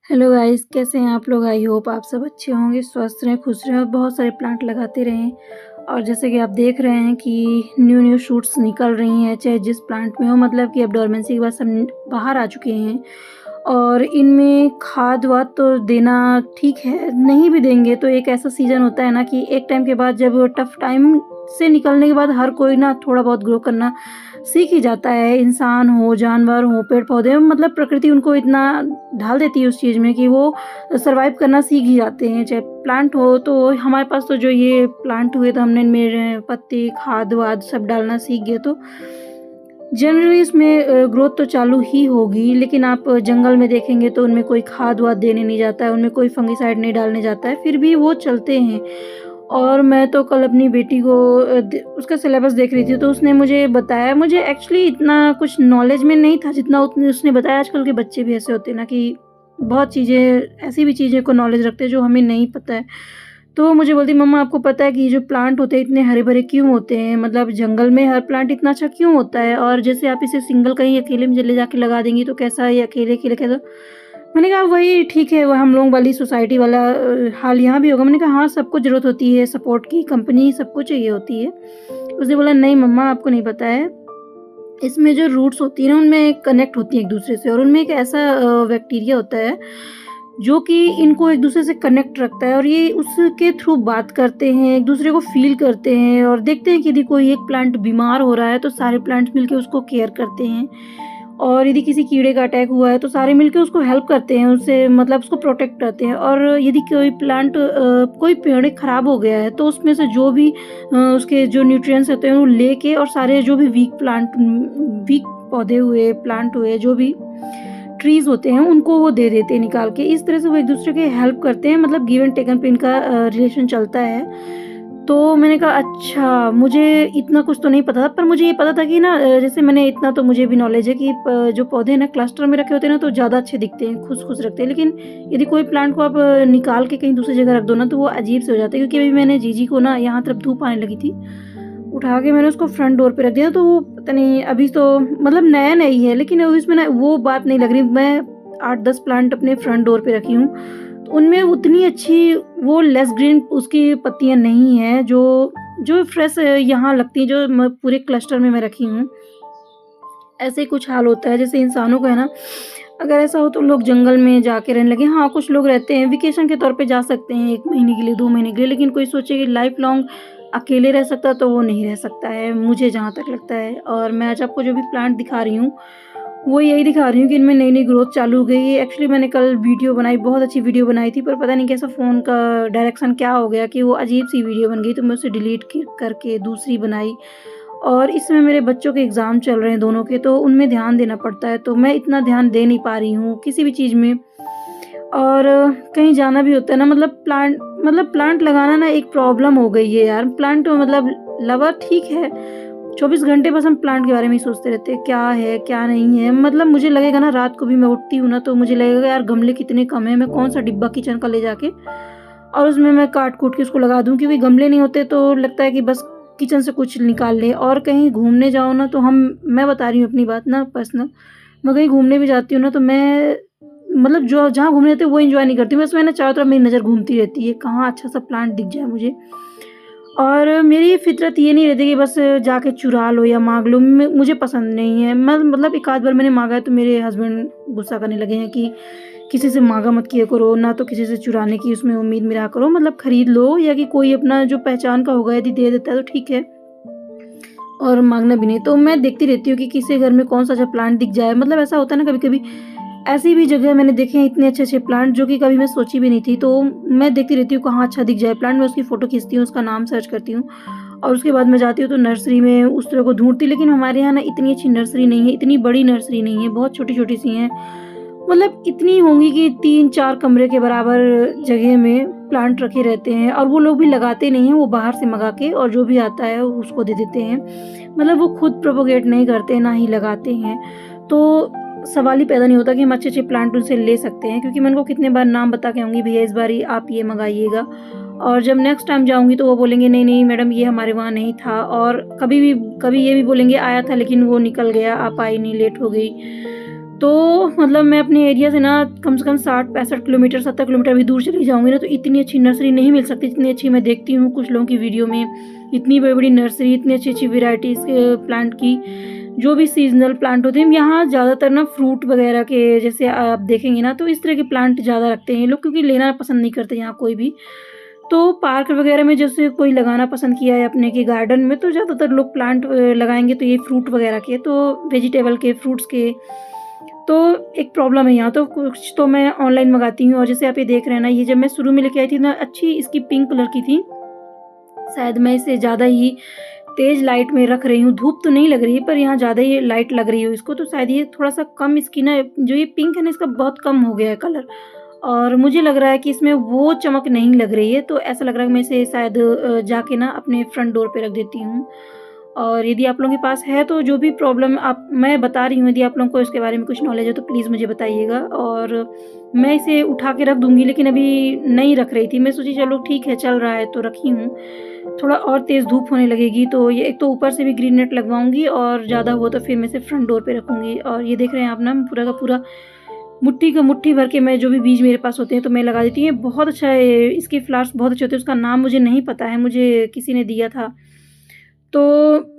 Hello guys, कैसे हैं आप लोग? आई होप आप सब अच्छे होंगे, स्वस्थ रहें, खुश रहें और बहुत सारे प्लांट लगाते रहें। और जैसे कि आप देख रहे हैं कि न्यू शूट्स निकल रही हैं, चाहे जिस प्लांट में हो, मतलब कि अब डोरमेंसी के बाद सब बाहर आ चुके हैं। और इनमें खाद-वाद तो देना ठीक है, नहीं भी देंगे तो एक ऐसा सीज़न होता है ना कि एक टाइम के बाद जब टफ टाइम से निकलने के बाद हर कोई ना थोड़ा बहुत ग्रो करना सीख ही जाता है। इंसान हो, जानवर हो, पेड़-पौधे हो, मतलब प्रकृति उनको इतना ढाल देती है उस चीज़ में कि वो सर्वाइव करना सीख ही जाते हैं। चाहे प्लांट हो तो हमारे पास तो जो ये प्लांट हुए तो हमने इनमें पत्ते, खाद-वाद सब डालना सीख गए तो जनरली इसमें ग्रोथ तो चालू ही होगी। लेकिन आप जंगल में देखेंगे तो उनमें कोई खाद-वाद देने नहीं जाता है, उनमें कोई फंगिसाइड नहीं डालने जाता है, फिर भी वो चलते हैं। और मैं तो कल अपनी बेटी को उसका सिलेबस देख रही थी तो उसने मुझे बताया, मुझे एक्चुअली इतना कुछ नॉलेज में नहीं था जितना उतने उसने बताया। आजकल के बच्चे भी ऐसे होते हैं ना कि बहुत चीज़ें, ऐसी भी चीज़ें को नॉलेज रखते हैं जो हमें नहीं पता है। तो मुझे बोलती, मम्मा आपको पता है कि ये जो प्लांट होते हैं इतने हरे-भरे क्यों होते हैं? मतलब जंगल में हर प्लांट इतना अच्छा क्यों होता है? और जैसे आप इसे सिंगल कहीं अकेले में ले जाके लगा देंगी तो कैसा ये अकेले-अकेले कैसा। मैंने कहा वही ठीक है, वो हम लोग वाली सोसाइटी वाला हाल यहाँ भी होगा। मैंने कहा हाँ, सबको ज़रूरत होती है सपोर्ट की, कंपनी सबको चाहिए होती है। उसने बोला नहीं मम्मा आपको नहीं पता है, इसमें जो रूट्स होती है ना उनमें कनेक्ट होती हैं एक-दूसरे से और उनमें एक ऐसा बैक्टीरिया होता है जो कि इनको एक-दूसरे से कनेक्ट रखता है और ये उसके थ्रू बात करते हैं, एक-दूसरे को फ़ील करते हैं और देखते हैं कि यदि कोई एक प्लांट बीमार हो रहा है तो सारे प्लांट्स मिलके उसको केयर करते हैं। और यदि किसी कीड़े का अटैक हुआ है तो सारे मिलके उसको हेल्प करते हैं, उससे मतलब उसको प्रोटेक्ट करते हैं। और यदि कोई प्लांट कोई पेड़ खराब हो गया है तो उसमें से जो भी उसके जो न्यूट्रिएंट्स होते हैं वो लेके और सारे जो भी वीक पौधे हुए, प्लांट हुए, जो भी ट्रीज़ होते हैं उनको वो दे देते हैं निकाल के। इस तरह से वो एक-दूसरे की हेल्प करते हैं, मतलब गिव एंड टेकन पे इनका रिलेशन चलता है। तो मैंने कहा अच्छा, मुझे इतना कुछ तो नहीं पता था, पर मुझे ये पता था कि ना जैसे मैंने इतना तो मुझे भी नॉलेज है कि जो पौधे ना क्लस्टर में रखे होते हैं ना तो ज़्यादा अच्छे दिखते हैं, खुश-खुश रखते हैं। लेकिन यदि कोई प्लांट को आप निकाल के कहीं दूसरी जगह रख दो ना तो वो अजीब से हो जाता है। क्योंकि अभी मैंने जीजी को ना यहाँ तरफ धूप आने लगी थी, उठा के मैंने उसको फ्रंट डोर पे रख दिया तो वो पता नहीं, अभी तो मतलब नया-नया ही है लेकिन अभी उसमें ना वो बात नहीं लग रही। मैं 8-10 प्लांट अपने फ्रंट डोर पे रखी हूँ, तो उनमें उतनी अच्छी वो लेस ग्रीन उसकी पत्तियाँ नहीं हैं जो जो फ्रेश यहाँ लगती हैं, जो मैं पूरे क्लस्टर में मैं रखी हूँ। ऐसे ही कुछ हाल होता है जैसे इंसानों का है ना, अगर ऐसा हो तो लोग जंगल में जाके रहने लगे। हाँ, कुछ लोग रहते हैं वेकेशन के तौर पे जा सकते हैं 1 महीने के लिए, 2 महीने के लिए, लेकिन कोई सोचे कि लाइफ़ लॉन्ग अकेले रह सकता है तो वो नहीं रह सकता है, मुझे जहाँ तक लगता है। और मैं आज आपको जो भी प्लांट दिखा रही हूँ, वो यही दिखा रही हूँ कि इनमें नई-नई ग्रोथ चालू हो गई है। एक्चुअली मैंने कल वीडियो बनाई, बहुत अच्छी वीडियो बनाई थी, पर पता नहीं कैसा फ़ोन का डायरेक्शन क्या हो गया कि वो अजीब-सी वीडियो बन गई, तो मैं उसे डिलीट करके दूसरी बनाई। और इस समय मेरे बच्चों के एग्ज़ाम चल रहे हैं दोनों के, तो उनमें ध्यान देना पड़ता है, तो मैं इतना ध्यान दे नहीं पा रही हूँ किसी भी चीज़ में। और कहीं जाना भी होता है ना, मतलब प्लांट लगाना ना एक प्रॉब्लम हो गई है यार। प्लांट मतलब लवर ठीक है, 24 घंटे बस हम प्लांट के बारे में ही सोचते रहते हैं, क्या है, क्या नहीं है। मतलब मुझे लगेगा ना रात को भी मैं उठती हूँ ना तो मुझे लगेगा यार गमले कितने कम हैं, मैं कौन-सा डिब्बा किचन का ले जाके और उसमें मैं काट-कूट के उसको लगा दूँ। क्योंकि गमले नहीं होते तो लगता है कि बस किचन से कुछ निकाल लें। और कहीं घूमने जाओ ना तो मैं बता रही हूँ अपनी बात ना पर्सनल, मैं कहीं घूमने भी जाती हूँ ना तो मैं मतलब जो जहाँ घूमने जाती हूँ वो एन्जॉय नहीं करती हूँ। बस मैं ना चारों तरफ मेरी नज़र घूमती रहती है, कहाँ अच्छा सा प्लांट दिख जाए मुझे। और मेरी फ़ितरत ये नहीं रहती कि बस जाके चुरा लो या माँग लो, मुझे पसंद नहीं है। मैं मतलब एक आध बार मैंने माँगा है तो मेरे हस्बैंड गुस्सा करने लगे हैं कि किसी से माँगा मत किया करो, ना तो किसी से चुराने की उसमें उम्मीद में रहा करो, मतलब खरीद लो या कि कोई अपना जो पहचान का होगा यदि दे देता है तो ठीक है, और माँगना भी नहीं। तो मैं देखती रहती हूँ कि किसी घर में कौन-सा अच्छा प्लांट दिख जाए। मतलब ऐसा होता है ना कभी-कभी, ऐसी भी जगह मैंने देखे हैं इतने अच्छे-अच्छे प्लांट जो कि कभी मैं सोची भी नहीं थी। तो मैं देखती रहती हूँ कहाँ अच्छा दिख जाए प्लांट, मैं उसकी फ़ोटो खींचती हूँ, उसका नाम सर्च करती हूँ और उसके बाद मैं जाती हूँ तो नर्सरी में उस तरह को ढूँढती। लेकिन हमारे यहाँ ना इतनी अच्छी नर्सरी नहीं है, इतनी बड़ी नर्सरी नहीं है, बहुत छोटी-छोटी सी हैं। मतलब इतनी होंगी कि 3-4 कमरे के बराबर जगह में प्लांट रखे रहते हैं और वो लोग भी लगाते नहीं हैं, वो बाहर से मँगा के और जो भी आता है उसको दे देते हैं। मतलब वो खुद प्रोपेगेट नहीं करते, ना ही लगाते हैं। तो सवाल ही पैदा नहीं होता कि हम अच्छे-अच्छे प्लांट उनसे ले सकते हैं, क्योंकि मैं उनको कितने बार नाम बता के आऊँगी, भैया इस बारी आप ये मँगाइएगा। और जब नेक्स्ट टाइम जाऊँगी तो वो बोलेंगे नहीं, नहीं मैडम ये हमारे वहाँ नहीं था। और कभी ये भी बोलेंगे आया था लेकिन वो निकल गया, आप आई नहीं, लेट हो गई। तो मतलब मैं अपने एरिया से ना कम से कम 60-65 किलोमीटर 70 किलोमीटर भी दूर चली जाऊँगी ना, तो इतनी अच्छी नर्सरी नहीं मिल सकती जितनी अच्छी मैं देखती हूँ कुछ लोगों की वीडियो में। इतनी बड़ी-बड़ी नर्सरी, इतनी अच्छी-अच्छी वैराइटीज़ के प्लांट की, जो भी सीज़नल प्लांट होते हैं। यहाँ ज़्यादातर ना फ्रूट वगैरह के, जैसे आप देखेंगे ना, तो इस तरह के प्लांट ज़्यादा रखते हैं ये लोग, क्योंकि लेना पसंद नहीं करते यहाँ कोई भी। तो पार्क वगैरह में जैसे कोई लगाना पसंद किया है अपने के गार्डन में, तो ज़्यादातर लोग प्लांट लगाएँगे तो ये फ्रूट वगैरह के, तो वेजिटेबल के, फ्रूट्स के। तो एक प्रॉब्लम है यहाँ, तो कुछ तो मैं ऑनलाइन मँगाती हूँ। और जैसे आप ये देख रहे हैं ना, ये जब मैं शुरू में लेके आई थी ना, अच्छी इसकी पिंक कलर की थी। शायद मैं इसे ज़्यादा ही तेज़ लाइट में रख रही हूँ, धूप तो नहीं लग रही है, पर यहाँ ज़्यादा ही लाइट लग रही है इसको, तो शायद ये थोड़ा-सा कम इसकी ना, जो ये पिंक है ना, इसका बहुत कम हो गया है कलर। और मुझे लग रहा है कि इसमें वो चमक नहीं लग रही है, तो ऐसा लग रहा है कि मैं इसे शायद जाके ना अपने फ्रंट डोर पे रख देती हूँ। और यदि आप लोगों के पास है, तो जो भी प्रॉब्लम आप मैं बता रही हूँ, यदि आप लोगों को इसके बारे में कुछ नॉलेज है तो प्लीज़ मुझे बताइएगा। और मैं इसे उठा के रख दूँगी, लेकिन अभी नहीं रख रही थी। मैं सोची चलो ठीक है, चल रहा है तो रखी हूँ। थोड़ा और तेज़ धूप होने लगेगी तो ये एक तो ऊपर से भी ग्रीन नेट लगवाऊँगी, और ज़्यादा हुआ तो फिर मैं इसे फ्रंट डोर पे रखूँगी। और ये देख रहे हैं आप ना, पूरा का पूरा मुट्ठी का मुट्ठी भर के मैं जो भी बीज मेरे पास होते हैं तो मैं लगा देती हूँ। ये बहुत अच्छा है, इसके फ्लावर्स बहुत अच्छे होते हैं। उसका नाम मुझे नहीं पता है, मुझे किसी ने दिया था। तो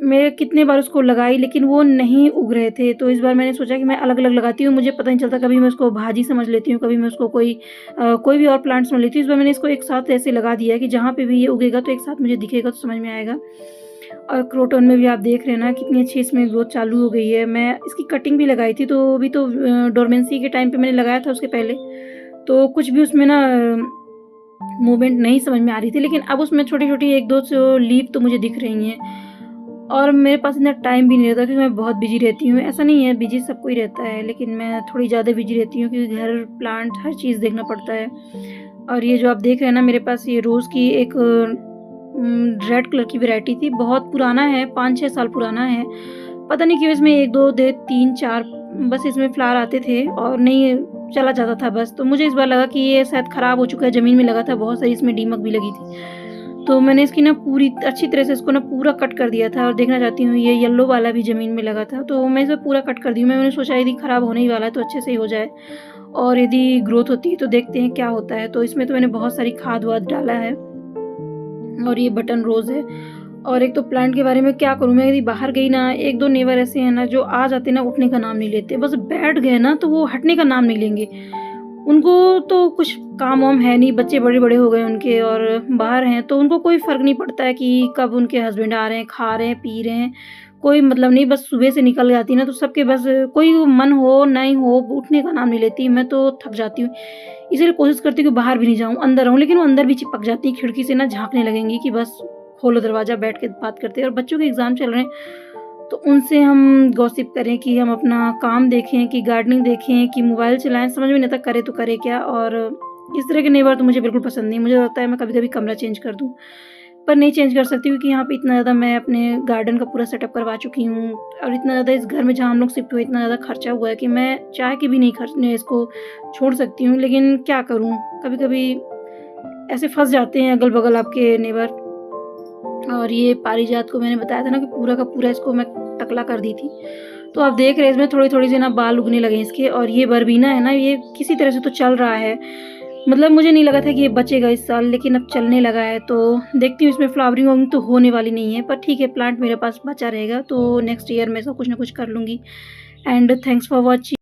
मैं कितने बार उसको लगाई, लेकिन वो नहीं उग रहे थे। तो इस बार मैंने सोचा कि मैं अलग-अलग लगाती हूँ, मुझे पता नहीं चलता, कभी मैं उसको भाजी समझ लेती हूँ, कभी मैं उसको कोई भी और प्लांट समझ लेती हूँ। इस बार मैंने इसको एक साथ ऐसे लगा दिया है कि जहाँ पे भी ये उगेगा तो एक साथ मुझे दिखेगा तो समझ में आएगा। और क्रोटन में भी आप देख रहे हैं ना, कितनी अच्छी इसमें ग्रोथ चालू हो गई है। मैं इसकी कटिंग भी लगाई थी, तो अभी तो डोरमेंसी के टाइम पे मैंने लगाया था उसके पहले, तो कुछ भी उसमें ना मूवमेंट नहीं समझ में आ रही थी, लेकिन अब उसमें छोटी-छोटी 1-2 जो लीफ तो मुझे दिख रही हैं। और मेरे पास इतना टाइम भी नहीं रहता, क्योंकि मैं बहुत बिज़ी रहती हूँ। ऐसा नहीं है, बिज़ी सबको ही रहता है, लेकिन मैं थोड़ी ज़्यादा बिज़ी रहती हूँ, क्योंकि घर, प्लांट, हर चीज़ देखना पड़ता है। और ये जो आप देख रहे हैं ना, मेरे पास ये रोज़ की एक रेड कलर की वैराइटी थी, बहुत पुराना है, 5-6 साल पुराना है। पता नहीं क्यों इसमें 1-2 दे 3-4 बस इसमें फ्लावर आते थे और नहीं चला जाता था बस। तो मुझे इस बार लगा कि ये शायद ख़राब हो चुका है, ज़मीन में लगा था, बहुत सारी इसमें दीमक भी लगी थी। तो मैंने इसकी ना पूरी अच्छी तरह से इसको ना पूरा कट कर दिया था, और देखना चाहती हूँ ये येलो वाला भी ज़मीन में लगा था, तो मैं इसे पूरा कट कर दी हूँ। मैंने सोचा यदि ख़राब होने ही वाला है तो अच्छे से ही हो जाए, और यदि ग्रोथ होती है तो देखते हैं क्या होता है। तो इसमें तो मैंने बहुत सारी खाद-वाद डाला है। और ये बटन रोज़ है। और एक तो प्लांट के बारे में क्या करूँ मैं, यदि बाहर गई ना, 1-2 नेबर ऐसे हैं ना जो आ जाते हैं ना, उठने का नाम नहीं लेते। बस बैठ गए ना तो वो हटने का नाम नहीं लेंगे। उनको तो कुछ काम-वाम है नहीं, बच्चे बड़े-बड़े हो गए उनके और बाहर हैं, तो उनको कोई फ़र्क नहीं पड़ता है कि कब उनके हस्बैंड आ रहे हैं, खा रहे हैं, पी रहे हैं, कोई मतलब नहीं। बस सुबह से निकल जाती है ना, तो सबके बस कोई मन हो, नहीं हो, उठने का नाम नहीं लेती। मैं तो थक जाती हूँ। इसीलिए कोशिश करती हूँ कि बाहर भी नहीं जाऊँ, अंदर रहूँ, लेकिन वो अंदर भी चिपक जाती हैं, खिड़की से ना झाँकने लगेंगी कि बस खोलो दरवाज़ा, बैठ के बात करते हैं। और बच्चों के एग्ज़ाम चल रहे हैं, तो उनसे हम गॉसिप करें कि हम अपना काम देखें, कि गार्डनिंग देखें, कि मोबाइल चलाएँ, समझ में नहीं आता करें तो करें क्या। और इस तरह के नेबर तो मुझे बिल्कुल पसंद नहीं। मुझे लगता है मैं कभी-कभी कमरा चेंज कर दूँ, पर नहीं चेंज कर सकती, क्योंकि यहाँ पे इतना ज़्यादा मैं अपने गार्डन का पूरा सेटअप करवा चुकी हूँ, और इतना ज़्यादा इस घर में जहाँ हम लोग शिफ्ट हुए, इतना ज़्यादा खर्चा हुआ है कि मैं चाह के भी नहीं खर्चने इसको छोड़ सकती हूँ। लेकिन क्या करूँ, कभी-कभी ऐसे फँस जाते हैं अगल-बगल आपके नेबर। और ये पारिजात को मैंने बताया था ना कि पूरा का पूरा इसको मैं टकला कर दी थी। तो आप देख रहे हैं इसमें थोड़ी-थोड़ी सी ना बाल उगने लगे हैं इसके। और ये बरबीना है ना, ये किसी तरह से तो चल रहा है। मतलब मुझे नहीं लगा था कि ये बचेगा इस साल, लेकिन अब चलने लगा है, तो देखती हूँ इसमें फ्लावरिंग तो होने वाली नहीं है, पर ठीक है, प्लांट मेरे पास बचा रहेगा, तो नेक्स्ट ईयर मैं इसका कुछ ना कुछ कर लूँगी। And thanks for watching.